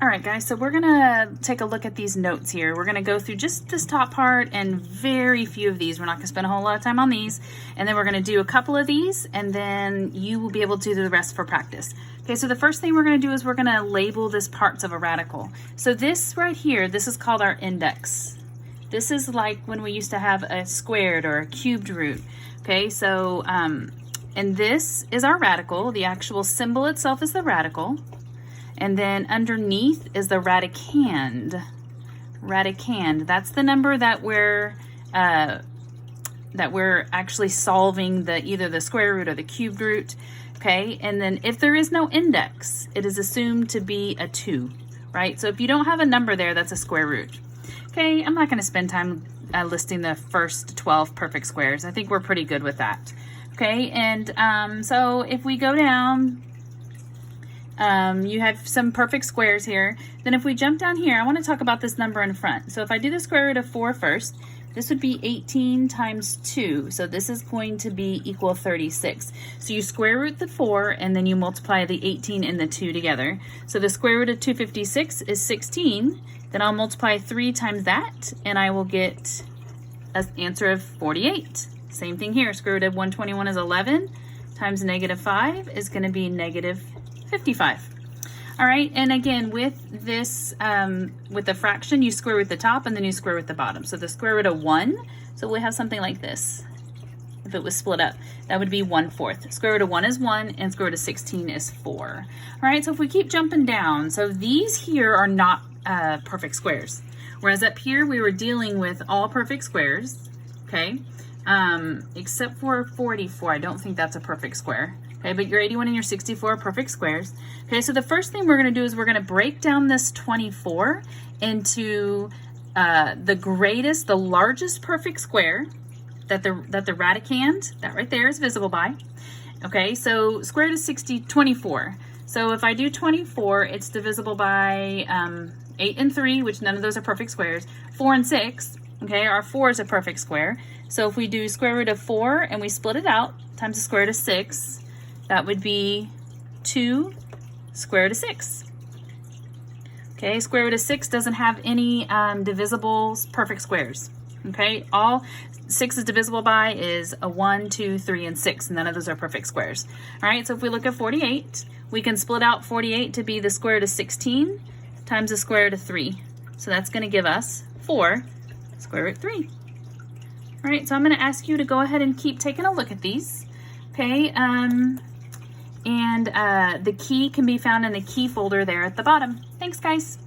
All right, guys, so we're gonna take a look at these notes here. We're gonna go through just this top part and very few of these. We're not gonna spend a whole lot of time on these. And then we're gonna do a couple of these, and then you will be able to do the rest for practice. Okay, so the first thing we're gonna do is we're gonna label this parts of a radical. So this right here, this is called our index. This is like when we used to have a squared or a cubed root. Okay, so, and this is our radical. The actual symbol itself is the radical. And then underneath is the radicand. Radicand, that's the number that we're actually solving either the square root or the cubed root. Okay, and then if there is no index, it is assumed to be a 2, right? So if you don't have a number there, that's a square root. Okay, I'm not going to spend time listing the first 12 perfect squares. I think we're pretty good with that. Okay, and so if we go down, you have some perfect squares here. Then if we jump down here, I want to talk about this number in front. So if I do the square root of 4 first, this would be 18 times 2. So this is going to be equal 36. So you square root the 4 and then you multiply the 18 and the 2 together. So the square root of 256 is 16. Then I'll multiply 3 times that and I will get an answer of 48. Same thing here, square root of 121 is 11 times negative 5 is going to be negative 55. All right, and again with this, with the fraction, you square root the top and then you square root the bottom. So the square root of 1, so we have something like this. If it was split up, that would be 1/4. Square root of 1 is 1 and square root of 16 is 4. All right, so if we keep jumping down, so these here are not perfect squares. Whereas up here, we were dealing with all perfect squares, okay? Except for 44, I don't think that's a perfect square. Okay, but your 81 and your 64 are perfect squares. Okay, so the first thing we're gonna do is we're gonna break down this 24 into the largest perfect square that the radicand, that right there, is visible by. Okay, so square root of 24. So if I do 24, it's divisible by 8 and 3, which none of those are perfect squares. 4 and 6, okay, our 4 is a perfect square. So if we do square root of 4 and we split it out times the square root of 6, that would be 2 square root of 6. Okay, square root of 6 doesn't have any divisible perfect squares. Okay, all 6 is divisible by is a 1, 2, 3, and 6, and none of those are perfect squares. All right, so if we look at 48, we can split out 48 to be the square root of 16 times the square root of 3. So that's going to give us 4 square root 3. All right, so I'm going to ask you to go ahead and keep taking a look at these. Okay, and the key can be found in the key folder there at the bottom. Thanks, guys.